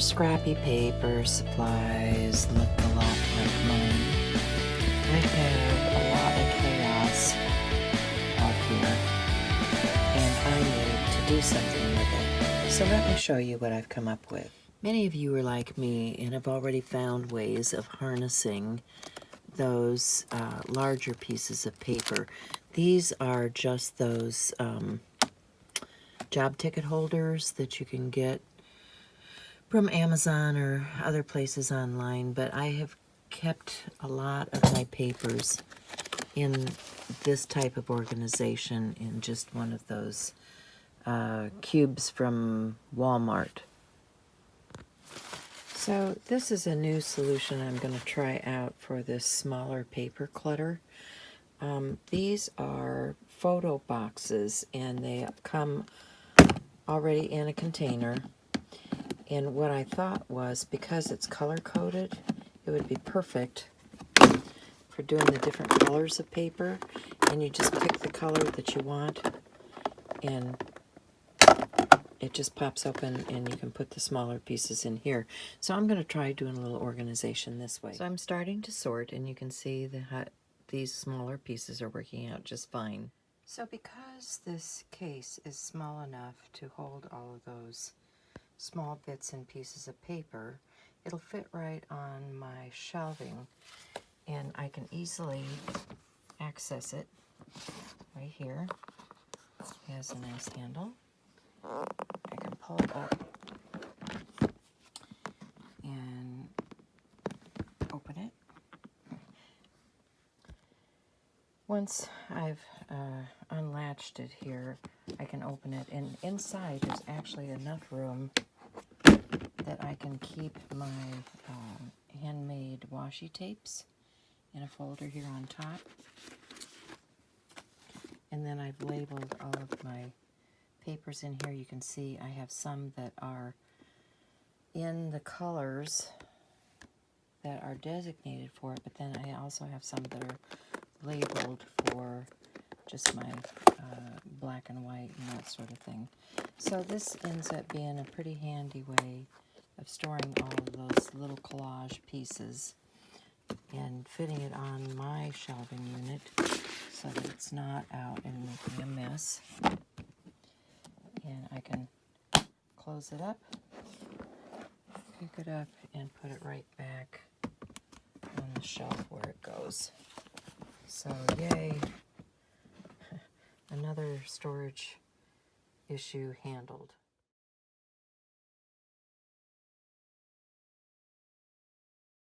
scrappy paper supplies look a lot like mine. I have a lot of chaos out here, and I need to do something with it. So let me show you what I've come up with. Many of you are like me and have already found ways of harnessing those larger pieces of paper. These are just those job ticket holders that you can get from Amazon or other places online, but I have kept a lot of my papers in this type of organization in just one of those cubes from Walmart. So this is a new solution I'm going to try out for this smaller paper clutter. These are photo boxes, and they come already in a container. And what I thought was, because it's color-coded, it would be perfect for doing the different colors of paper. And you just pick the color that you want, and it just pops open, and you can put the smaller pieces in here. So I'm going to try doing a little organization this way. So I'm starting to sort, and you can see that these smaller pieces are working out just fine. So because this case is small enough to hold all of those small bits and pieces of paper, it'll fit right on my shelving, and I can easily access it right here. It has a nice handle. I can pull it up and open it. Once I've unlatched it here, I can open it, and inside there's actually enough room that I can keep my handmade washi tapes in a folder here on top. And then I've labeled all of my papers in here. You can see I have some that are in the colors that are designated for it, but then I also have some that are labeled for just my black and white and that sort of thing. So this ends up being a pretty handy way of storing all of those little collage pieces and fitting it on my shelving unit so that it's not out and making a mess. And I can close it up, pick it up, and put it right back on the shelf where it goes. So yay, another storage issue handled.